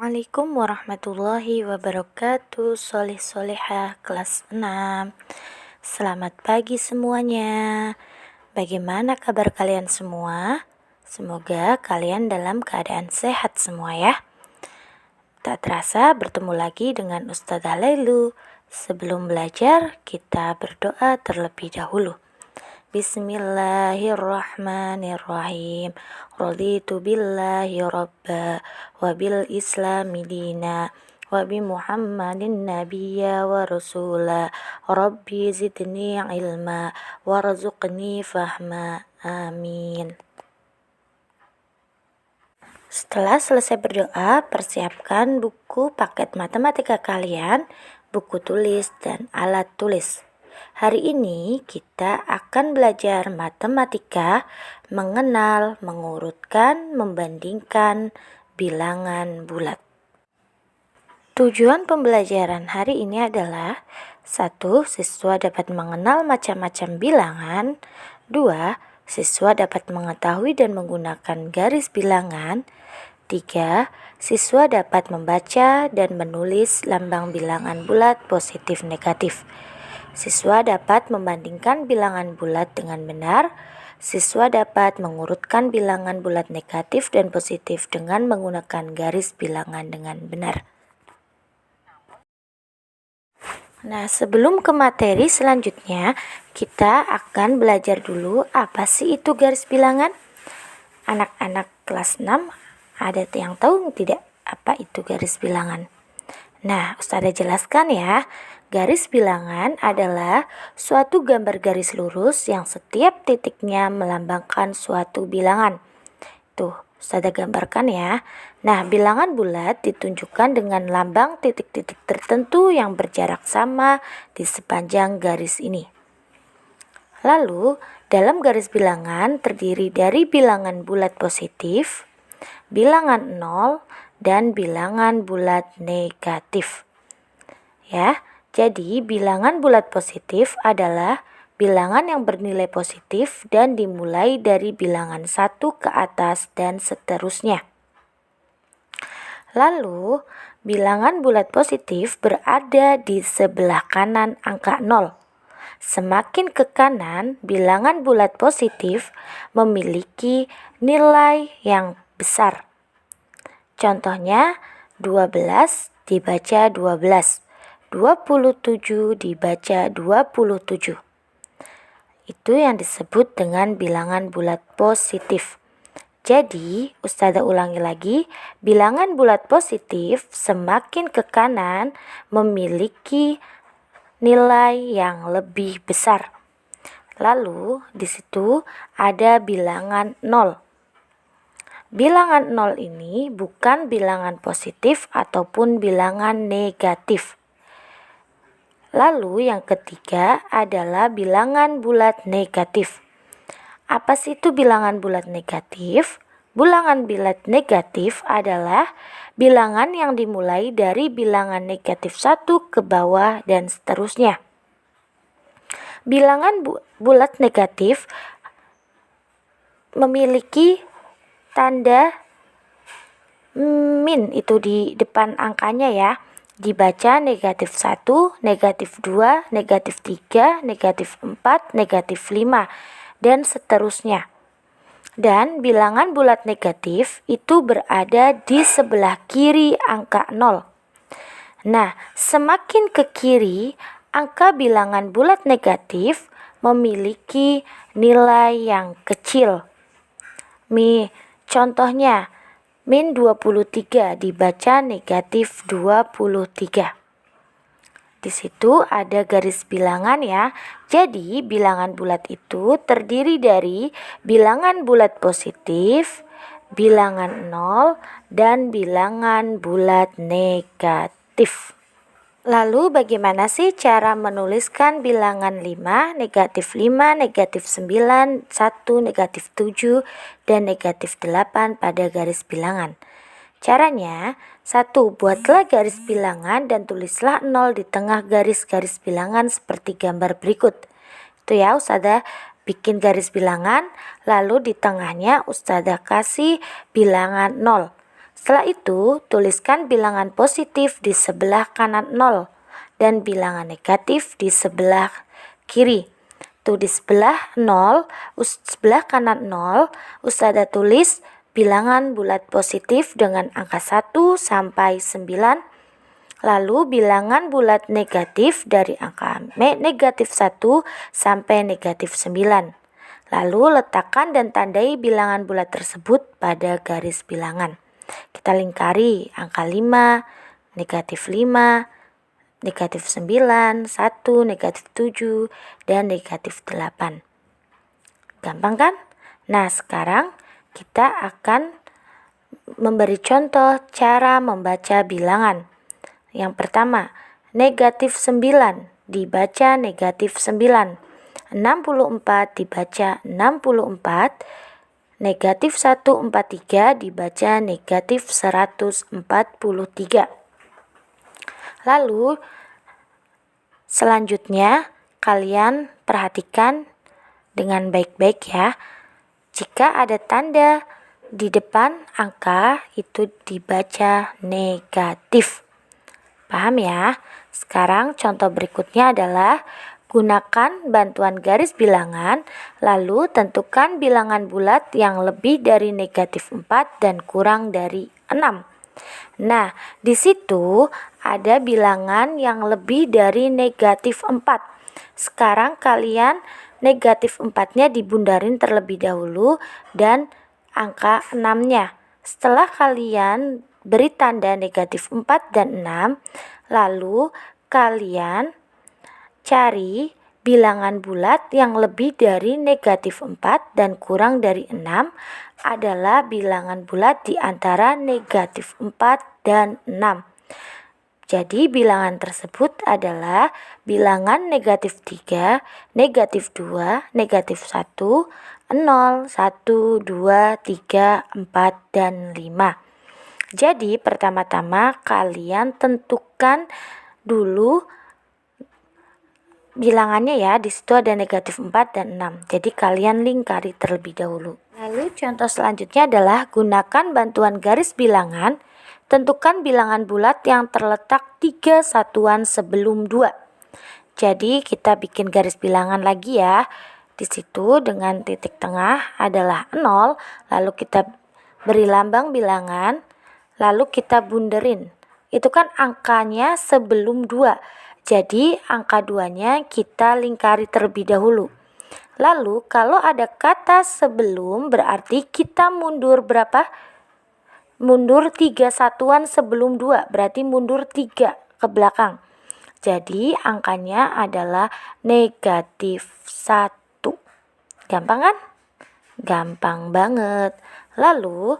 Assalamualaikum warahmatullahi wabarakatuh. Soleh-solehah kelas 6. Selamat pagi semuanya. Bagaimana kabar kalian semua? Semoga kalian dalam keadaan sehat semua ya. Tak terasa bertemu lagi dengan Ustazah Lailu. Sebelum belajar, kita berdoa terlebih dahulu. Bismillahirrahmanirrahim. Raditu billahi rabba wa bil islami dina wa bi Muhammadin nabiyya wa rasula. Rabbi zidni ilma warzuqni fahma. Amin. Setelah selesai berdoa, persiapkan buku paket matematika kalian, buku tulis, dan alat tulis. Hari ini kita akan belajar matematika, mengenal, mengurutkan, membandingkan bilangan bulat. Tujuan pembelajaran hari ini adalah 1. Siswa dapat mengenal macam-macam bilangan. 2. Siswa dapat mengetahui dan menggunakan garis bilangan. 3. Siswa dapat membaca dan menulis lambang bilangan bulat positif negatif. Siswa dapat membandingkan bilangan bulat dengan benar. Siswa dapat mengurutkan bilangan bulat negatif dan positif dengan menggunakan garis bilangan dengan benar. Nah, sebelum ke materi selanjutnya, kita akan belajar dulu apa sih itu garis bilangan. Anak-anak kelas 6 ada yang tahu tidak apa itu garis bilangan? Nah, Ustazah jelaskan ya. Garis bilangan adalah suatu gambar garis lurus yang setiap titiknya melambangkan suatu bilangan. Tuh, Ustazah gambarkan ya. Nah, bilangan bulat ditunjukkan dengan lambang titik-titik tertentu yang berjarak sama di sepanjang garis ini. Lalu, dalam garis bilangan terdiri dari bilangan bulat positif, bilangan 0, dan bilangan bulat negatif. Ya, jadi bilangan bulat positif adalah bilangan yang bernilai positif dan dimulai dari bilangan 1 ke atas dan seterusnya. Lalu, bilangan bulat positif berada di sebelah kanan angka 0. Semakin ke kanan, bilangan bulat positif memiliki nilai yang besar. Contohnya, 12 dibaca 12, 27 dibaca 27. Itu yang disebut dengan bilangan bulat positif. Jadi, Ustazah ulangi lagi, bilangan bulat positif semakin ke kanan memiliki nilai yang lebih besar. Lalu, di situ ada bilangan 0. Bilangan 0 ini bukan bilangan positif ataupun bilangan negatif. Lalu yang ketiga adalah bilangan bulat negatif. Apa sih itu bilangan bulat negatif? Bilangan bulat negatif adalah bilangan yang dimulai dari bilangan negatif 1 ke bawah dan seterusnya. Bilangan bulat negatif memiliki tanda min itu di depan angkanya ya. Dibaca negatif 1, negatif 2, negatif 3, negatif 4, negatif 5, dan seterusnya. Dan bilangan bulat negatif itu berada di sebelah kiri angka 0. Nah, semakin ke kiri, angka bilangan bulat negatif memiliki nilai yang kecil. Contohnya, min 23 dibaca negatif 23. Di situ ada garis bilangan ya. Jadi bilangan bulat itu terdiri dari bilangan bulat positif, bilangan 0, dan bilangan bulat negatif. Lalu bagaimana sih cara menuliskan bilangan 5, negatif 5, negatif 9, 1, negatif 7, dan negatif 8 pada garis bilangan? Caranya, 1. Buatlah garis bilangan dan tulislah 0 di tengah garis-garis bilangan seperti gambar berikut. Itu ya, Ustazah bikin garis bilangan, lalu di tengahnya Ustazah kasih bilangan 0. Setelah itu, tuliskan bilangan positif di sebelah kanan 0 dan bilangan negatif di sebelah kiri. Tuh di sebelah 0, sebelah kanan 0, Ustazah tulis bilangan bulat positif dengan angka 1 sampai 9. Lalu bilangan bulat negatif dari angka negatif 1 sampai negatif 9. Lalu letakkan dan tandai bilangan bulat tersebut pada garis bilangan. Kita lingkari angka 5, negatif 5, negatif 9, 1, negatif 7, dan negatif 8. Gampang kan? Nah, sekarang kita akan memberi contoh cara membaca bilangan. Yang pertama, negatif 9 dibaca negatif 9, 64 dibaca 64, negatif 143 dibaca negatif 143. Lalu selanjutnya kalian perhatikan dengan baik-baik ya. Jika ada tanda di depan angka itu dibaca negatif. Paham ya? Sekarang contoh berikutnya adalah gunakan bantuan garis bilangan, lalu tentukan bilangan bulat yang lebih dari negatif 4 dan kurang dari 6. Nah, di situ ada bilangan yang lebih dari negatif 4. Sekarang kalian negatif 4-nya dibundarin terlebih dahulu dan angka 6-nya. Setelah kalian beri tanda negatif 4 dan 6, lalu kalian cari bilangan bulat yang lebih dari negatif 4 dan kurang dari 6 adalah bilangan bulat di antara negatif 4 dan 6. Jadi bilangan tersebut adalah bilangan negatif 3, negatif 2, negatif 1, 0, 1, 2, 3, 4, dan 5. Jadi pertama-tama kalian tentukan dulu bilangannya ya. Di situ ada negatif 4 dan 6. Jadi kalian lingkari terlebih dahulu. Lalu contoh selanjutnya adalah gunakan bantuan garis bilangan. Tentukan bilangan bulat yang terletak 3 satuan sebelum 2. Jadi kita bikin garis bilangan lagi ya. Di situ dengan titik tengah adalah 0, lalu kita beri lambang bilangan, lalu kita bunderin. Itu kan angkanya sebelum 2. Jadi angka 2-nya kita lingkari terlebih dahulu. Lalu kalau ada kata sebelum berarti kita mundur berapa? Mundur 3 satuan sebelum 2, berarti mundur 3 ke belakang. Jadi angkanya adalah negatif 1. Gampang kan? Gampang banget. Lalu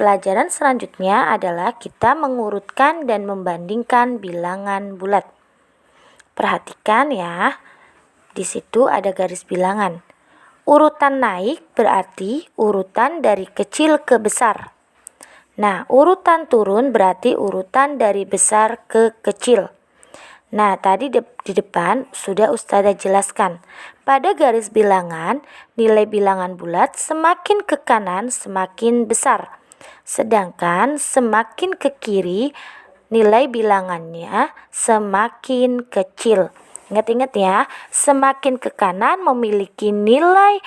pelajaran selanjutnya adalah kita mengurutkan dan membandingkan bilangan bulat. Perhatikan ya, di situ ada garis bilangan. Urutan naik berarti urutan dari kecil ke besar. Nah, urutan turun berarti urutan dari besar ke kecil. Nah, tadi di depan sudah Ustazah jelaskan. Pada garis bilangan, nilai bilangan bulat semakin ke kanan semakin besar. Sedangkan semakin ke kiri, nilai bilangannya semakin kecil. Ingat-ingat ya, semakin ke kanan memiliki nilai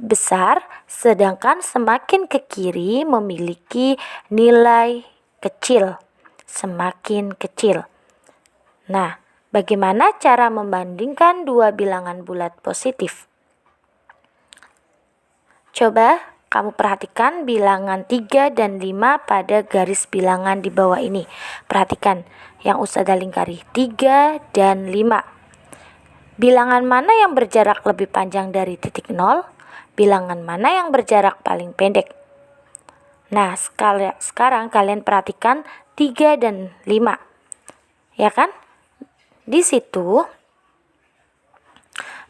besar, sedangkan semakin ke kiri memiliki nilai kecil, semakin kecil. Nah, bagaimana cara membandingkan dua bilangan bulat positif? Coba kamu perhatikan bilangan 3 dan 5 pada garis bilangan di bawah ini. Perhatikan yang Ustazah lingkari, 3 dan 5. Bilangan mana yang berjarak lebih panjang dari titik 0? Bilangan mana yang berjarak paling pendek? Nah, sekarang kalian perhatikan 3 dan 5. Ya kan? Di situ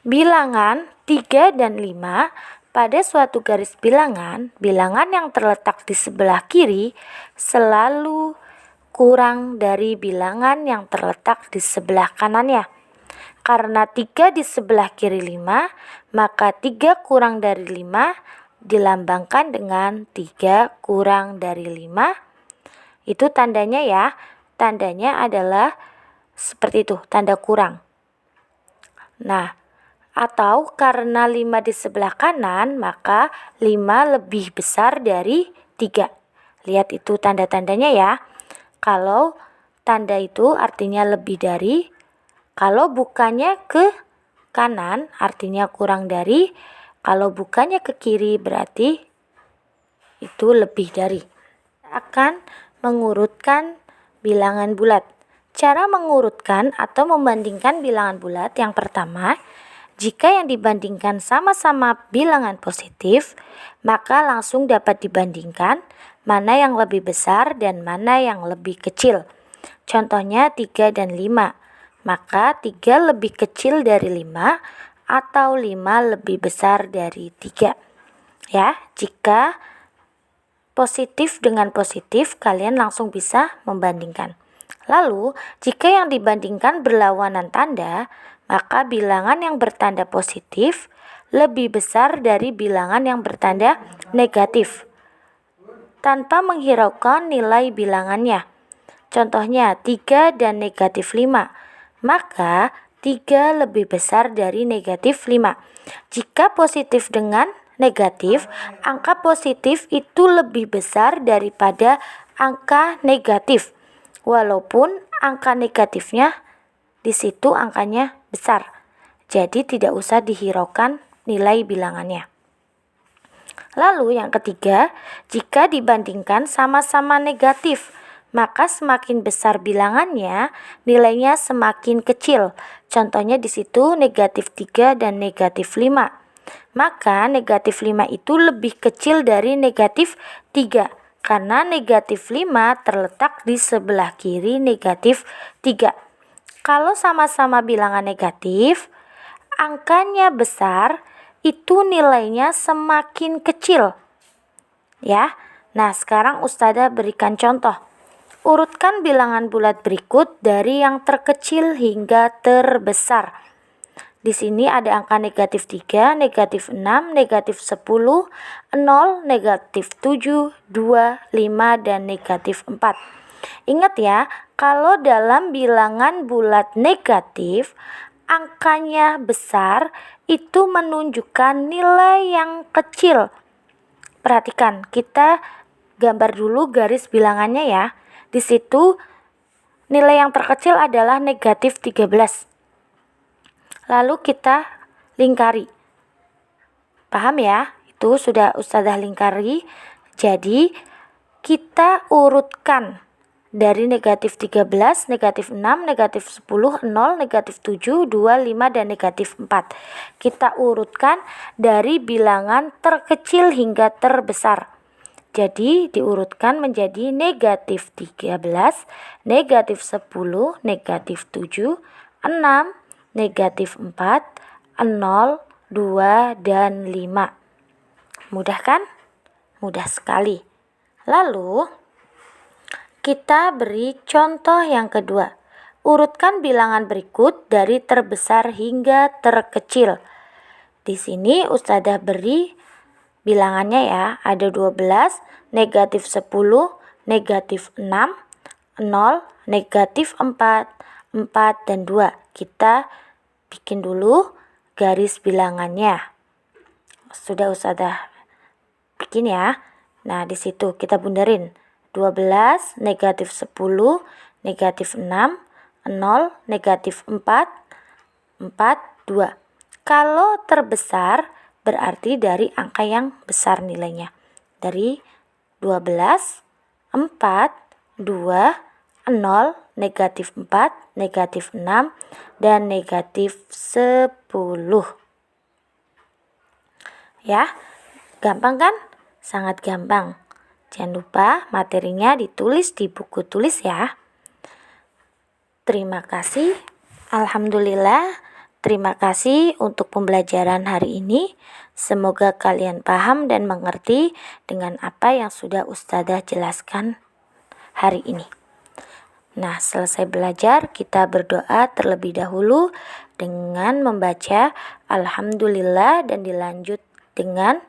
bilangan 3 dan 5 pada suatu garis bilangan, bilangan yang terletak di sebelah kiri selalu kurang dari bilangan yang terletak di sebelah kanannya. Karena 3 di sebelah kiri 5, maka 3 kurang dari 5 dilambangkan dengan 3 kurang dari 5 Itu tandanya ya. Tandanya adalah seperti itu, tanda kurang. Nah, atau karena 5 di sebelah kanan, maka 5 lebih besar dari 3. Lihat itu tanda-tandanya ya. Kalau tanda itu artinya lebih dari, kalau bukannya ke kanan artinya kurang dari, kalau bukannya ke kiri berarti itu lebih dari. Akan mengurutkan bilangan bulat. Cara mengurutkan atau membandingkan bilangan bulat yang pertama, jika yang dibandingkan sama-sama bilangan positif, maka langsung dapat dibandingkan mana yang lebih besar dan mana yang lebih kecil. Contohnya 3 dan 5. Maka 3 lebih kecil dari 5 atau 5 lebih besar dari 3. Ya, jika positif dengan positif, kalian langsung bisa membandingkan. Lalu, jika yang dibandingkan berlawanan tanda, maka bilangan yang bertanda positif lebih besar dari bilangan yang bertanda negatif, tanpa menghiraukan nilai bilangannya. Contohnya 3 dan negatif 5, maka 3 lebih besar dari negatif 5. Jika positif dengan negatif, angka positif itu lebih besar daripada angka negatif. Walaupun angka negatifnya di situ angkanya besar. Jadi tidak usah dihiraukan nilai bilangannya. Lalu yang ketiga, jika dibandingkan sama-sama negatif, maka semakin besar bilangannya, nilainya semakin kecil. Contohnya di situ negatif 3 dan negatif 5. Maka negatif 5 itu lebih kecil dari negatif 3. Karena negatif 5 terletak di sebelah kiri negatif 3. Kalau sama-sama bilangan negatif, angkanya besar, itu nilainya semakin kecil. Ya. Nah, sekarang Ustazah berikan contoh. Urutkan bilangan bulat berikut dari yang terkecil hingga terbesar. Di sini ada angka negatif 3, negatif 6, negatif 10, 0, negatif 7, 2, 5, dan negatif 4. Ingat ya, kalau dalam bilangan bulat negatif, angkanya besar itu menunjukkan nilai yang kecil. Perhatikan, kita gambar dulu garis bilangannya ya. Di situ nilai yang terkecil adalah negatif 13. Lalu kita lingkari. Paham ya? Itu sudah Ustazah lingkari. Jadi kita urutkan dari negatif 13, negatif 6, negatif 10, 0, negatif 7, 2, 5, dan negatif 4. Kita urutkan dari bilangan terkecil hingga terbesar. Jadi diurutkan menjadi negatif 13, negatif 10, negatif 7, 6, negatif 4, 0, 2, dan 5. Mudah kan? Mudah sekali. Lalu, kita beri contoh yang kedua. Urutkan bilangan berikut dari terbesar hingga terkecil. Di sini Ustazah beri bilangannya ya. Ada 12, negatif 10, negatif 6, 0, negatif 4, 4, dan 2. Kita bikin dulu garis bilangannya. Sudah Ustazah bikin ya. Nah, di situ kita bundarin. 12, negatif 10, negatif 6, 0, negatif 4, 4, 2. Kalau terbesar berarti dari angka yang besar nilainya. Dari 12, 4, 2, 0, negatif 4, negatif 6, dan negatif 10. Ya, gampang kan? Sangat gampang. Jangan lupa materinya ditulis di buku tulis ya. Terima kasih. Alhamdulillah. Terima kasih untuk pembelajaran hari ini. Semoga kalian paham dan mengerti dengan apa yang sudah Ustazah jelaskan hari ini. Nah, selesai belajar, kita berdoa terlebih dahulu dengan membaca Alhamdulillah dan dilanjut dengan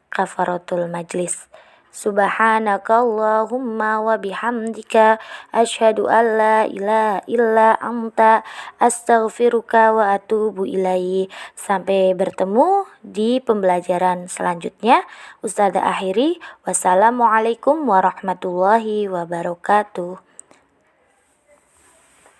kafaratul majlis. Subhanakallahumma wa bihamdika asyhadu an la ilaha illa anta astaghfiruka wa atubu ilaik. Sampai bertemu di pembelajaran selanjutnya. Ustazah akhiri, wassalamualaikum warahmatullahi wabarakatuh.